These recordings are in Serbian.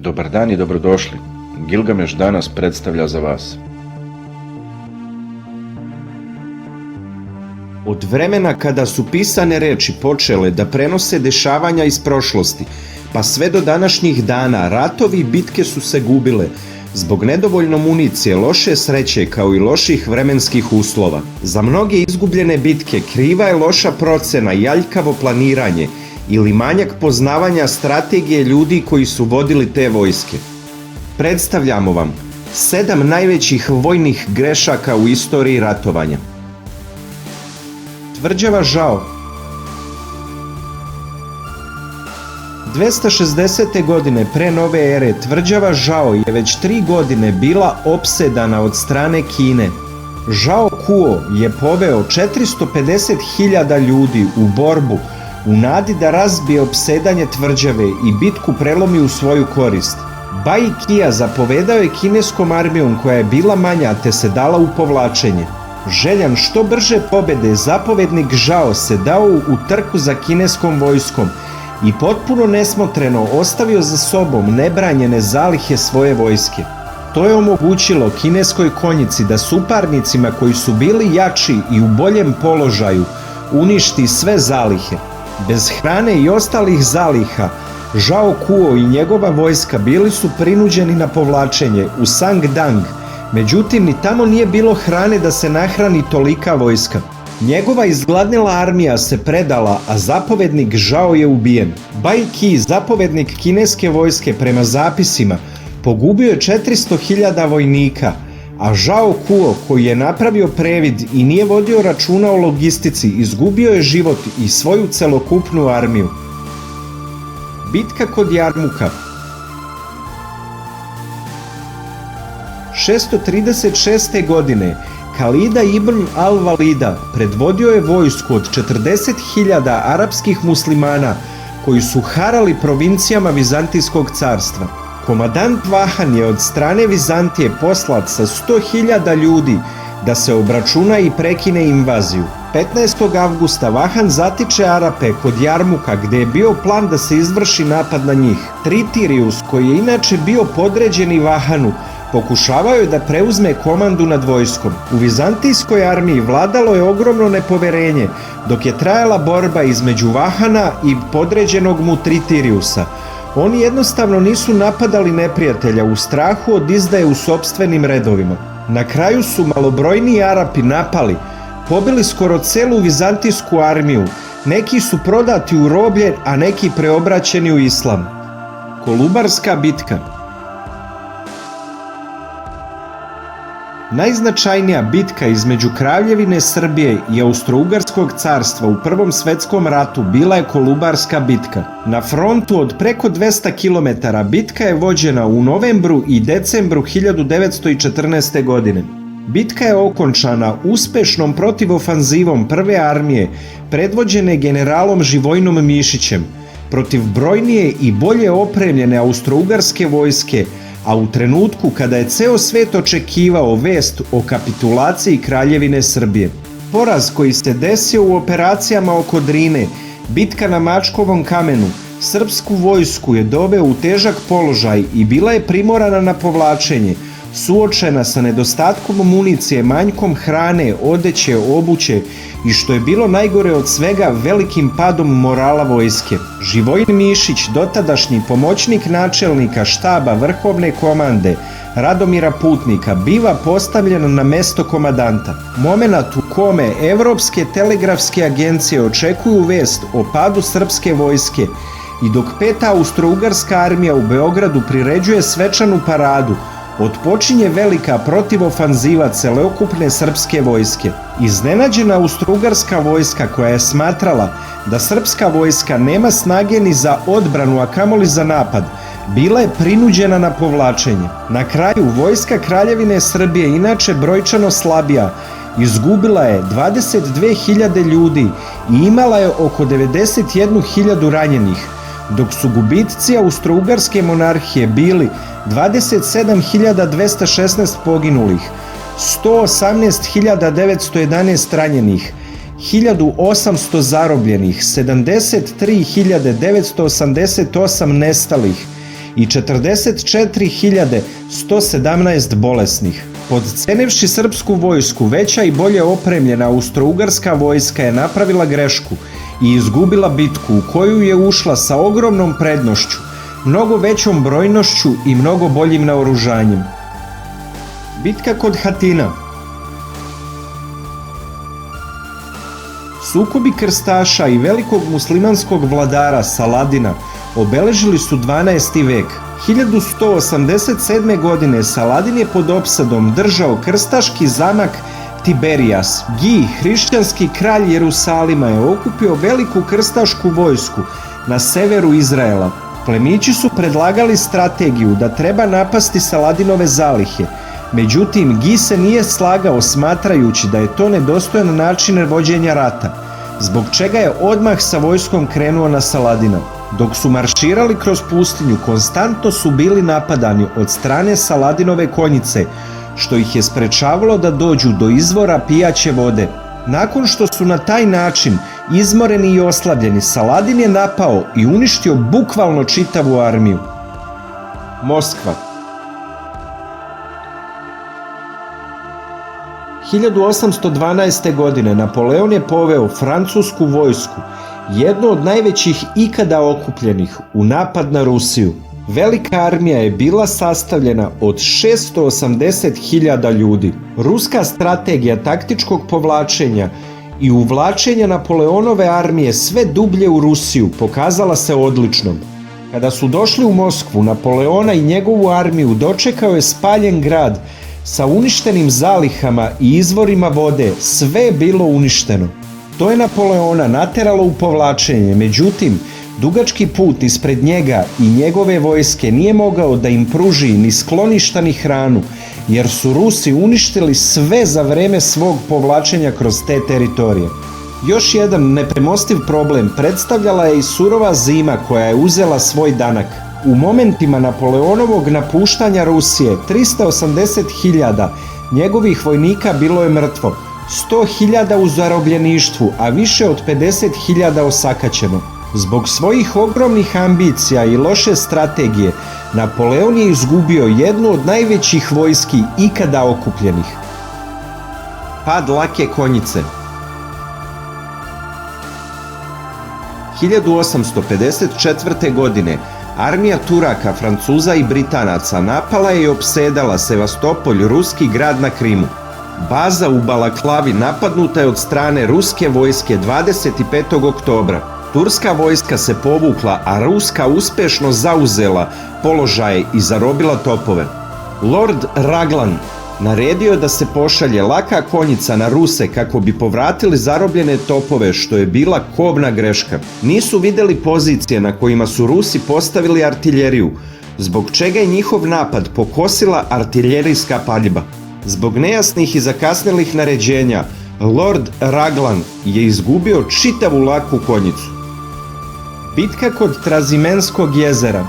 Dobar dan i dobrodošli. Gilgameš danas predstavlja za vas. Od vremena kada su pisane reči počele da prenose dešavanja iz prošlosti, pa sve do današnjih dana, ratovi i bitke su se gubile zbog nedovoljno municije, loše sreće kao i loših vremenskih uslova. Za mnoge izgubljene bitke kriva je loša procena i aljkavo planiranje ili manjak poznavanja strategije ljudi koji su vodili te vojske. Predstavljamo vam 7 najvećih vojnih grešaka u istoriji ratovanja. Tvrđava Žao. 260. godine pre nove ere tvrđava Žao je već 3 godine bila opsedana od strane Kine. Žao Kuo je poveo 450.000 ljudi u borbu u nadi da razbije opsedanje tvrđave i bitku prelomi u svoju korist. Bai Kia zapovedao je kineskom armijom koja je bila manja te se dala u povlačenje. Željan što brže pobede, zapovednik Žao se dao u trku za kineskom vojskom i potpuno nesmotreno ostavio za sobom nebranjene zalihe svoje vojske. To je omogućilo kineskoj konjici da suparnicima koji su bili jači i u boljem položaju uništi sve zalihe. Bez hrane i ostalih zaliha, Žao Kuo i njegova vojska bili su prinuđeni na povlačenje u Sangdang, međutim ni tamo nije bilo hrane da se nahrani tolika vojska. Njegova izgladnela armija se predala, a zapovednik Žao je ubijen. Bai Qi, zapovednik kineske vojske, prema zapisima, pogubio je 400.000 vojnika, a Žao Kuo, koji je napravio previd i nije vodio računa o logistici, izgubio je život i svoju celokupnu armiju. Bitka kod Jarmuka. 636. godine Halida ibn al-Valida predvodio je vojsku od 40.000 arapskih muslimana koji su harali provincijama Vizantijskog carstva. Komandant Vahan je od strane Vizantije poslat sa 100.000 ljudi da se obračuna i prekine invaziju. 15. avgusta Vahan zatiče Arape kod Jarmuka gde je bio plan da se izvrši napad na njih. Tritirius, koji je inače bio podređeni Vahanu, pokušavao je da preuzme komandu nad vojskom. U vizantijskoj armiji vladalo je ogromno nepoverenje dok je trajala borba između Vahana i podređenog mu Tritiriusa. Oni jednostavno nisu napadali neprijatelja u strahu od izdaje u sopstvenim redovima. Na kraju su malobrojniji Arapi napali, pobili skoro celu vizantijsku armiju, neki su prodati u roblje, a neki preobraćeni u islam. Kolubarska bitka. Najznačajnija bitka između Kraljevine Srbije i Austro-Ugarskog carstva u Prvom svetskom ratu bila je Kolubarska bitka. Na frontu od preko 200 km bitka je vođena u novembru i decembru 1914. godine. Bitka je okončana uspešnom protivofanzivom prve armije predvođene generalom Živojnom Mišićem protiv brojnije i bolje opremljene austro-ugarske vojske, a u trenutku kada je ceo svet očekivao vest o kapitulaciji Kraljevine Srbije. Poraz koji se desio u operacijama oko Drine, bitka na Mačkovom kamenu, srpsku vojsku je doveo u težak položaj i bila je primorana na povlačenje, suočena sa nedostatkom municije, manjkom hrane, odeće, obuće i što je bilo najgore od svega, velikim padom morala vojske. Živojin Mišić, dotadašnji pomoćnik načelnika štaba vrhovne komande Radomira Putnika, biva postavljen na mesto komandanta. Momenat u kome evropske telegrafske agencije očekuju vest o padu srpske vojske i dok Peta austro-ugarska armija u Beogradu priređuje svečanu paradu, otpočinje velika protivofanziva celokupne srpske vojske. Iznenađena austro-ugarska vojska, koja je smatrala da srpska vojska nema snage ni za odbranu, a kamoli za napad, bila je prinuđena na povlačenje. Na kraju, vojska Kraljevine Srbije, inače brojčano slabija, izgubila je 22.000 ljudi i imala je oko 91.000 ranjenih, dok su gubici Austro-Ugarske monarhije bili 27.216 poginulih, 118.911 ranjenih, 1.800 zarobljenih, 73.988 nestalih i 44.117 bolesnih. Podcenivši srpsku vojsku, veća i bolje opremljena austrougarska vojska je napravila grešku i izgubila bitku u koju je ušla sa ogromnom prednošću, mnogo većom brojnošću i mnogo boljim naoružanjem. Bitka kod Hatina. Sukobi krstaša i velikog muslimanskog vladara Saladina obeležili su 12. vek. 1187. godine Saladin je pod opsadom držao krstaški zamak Tiberijas. Gi, hrišćanski kralj Jerusalima, je okupio veliku krstašku vojsku na severu Izraela. Plemići su predlagali strategiju da treba napasti Saladinove zalihe. Međutim, Gi se nije slagao, smatrajući da je to nedostojan način vođenja rata, zbog čega je odmah sa vojskom krenuo na Saladina. Dok su marširali kroz pustinju, konstantno su bili napadani od strane Saladinove konjice, što ih je sprečavalo da dođu do izvora pijaće vode. Nakon što su na taj način izmoreni i oslabljeni, Saladin je napao i uništio bukvalno čitavu armiju. Moskva. 1812. godine Napoleon je poveo francusku vojsku, jednu od najvećih ikada okupljenih, u napad na Rusiju. Velika armija je bila sastavljena od 680.000 ljudi. Ruska strategija taktičkog povlačenja i uvlačenja Napoleonove armije sve dublje u Rusiju pokazala se odličnom. Kada su došli u Moskvu, Napoleona i njegovu armiju dočekao je spaljen grad sa uništenim zalihama i izvorima vode. Sve je bilo uništeno. To je Napoleona nateralo u povlačenje, međutim, dugački put ispred njega i njegove vojske nije mogao da im pruži ni skloništa ni hranu, jer su Rusi uništili sve za vreme svog povlačenja kroz te teritorije. Još jedan nepremostiv problem predstavljala je i surova zima koja je uzela svoj danak. U momentima Napoleonovog napuštanja Rusije 380.000 njegovih vojnika bilo je mrtvo, 100.000 u zarobljeništvu, a više od 50.000 osakaćeno. Zbog svojih ogromnih ambicija i loše strategije, Napoleon je izgubio jednu od najvećih vojski ikada okupljenih. Pad lake konjice. 1854. godine armija Turaka, Francuza i Britanaca napala je i opsedala Sevastopolj, ruski grad na Krimu. Baza u Balaklavi napadnuta je od strane ruske vojske 25. oktobra. Turska vojska se povukla, a ruska uspešno zauzela položaje i zarobila topove. Lord Raglan naredio da se pošalje laka konjica na Ruse kako bi povratili zarobljene topove, što je bila kobna greška. Nisu videli pozicije na kojima su Rusi postavili artiljeriju, zbog čega je njihov napad pokosila artiljerijska paljba. Zbog nejasnih i zakasnelih naređenja, Lord Raglan je izgubio čitavu laku konjicu. Bitka kod Trazimenskog jezera.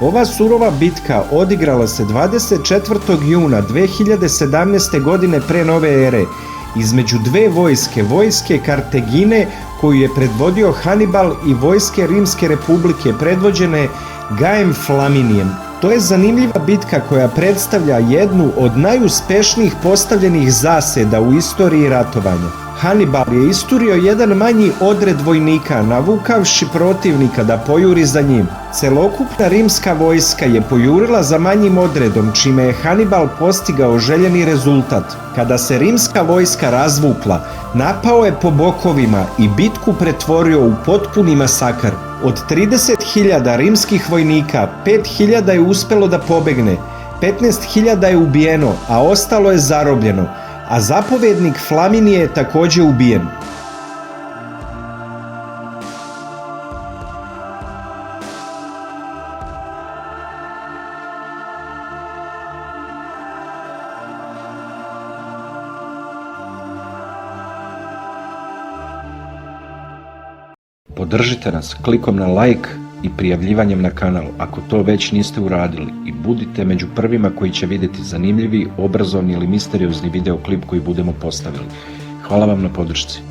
Ova surova bitka odigrala se 24. juna 2017. godine pre nove ere između dve vojske, vojske Kartagine koju je predvodio Hannibal i vojske Rimske republike predvođene Gajem Flaminijem. To je zanimljiva bitka koja predstavlja jednu od najuspešnijih postavljenih zaseda u istoriji ratovanja. Hannibal je isturio jedan manji odred vojnika, navukavši protivnika da pojuri za njim. Celokupna rimska vojska je pojurila za manjim odredom, čime je Hannibal postigao željeni rezultat. Kada se rimska vojska razvukla, napao je po bokovima i bitku pretvorio u potpuni masakar. Od 30.000 rimskih vojnika, 5.000 je uspelo da pobegne, 15.000 je ubijeno, a ostalo je zarobljeno, a zapovednik Flaminije je također ubijen. Podržite nas klikom na like i prijavljivanjem na kanal ako to već niste uradili i budite među prvima koji će vidjeti zanimljivi, obrazovni ili misteriozni videoklip koji budemo postavili. Hvala vam na podršci.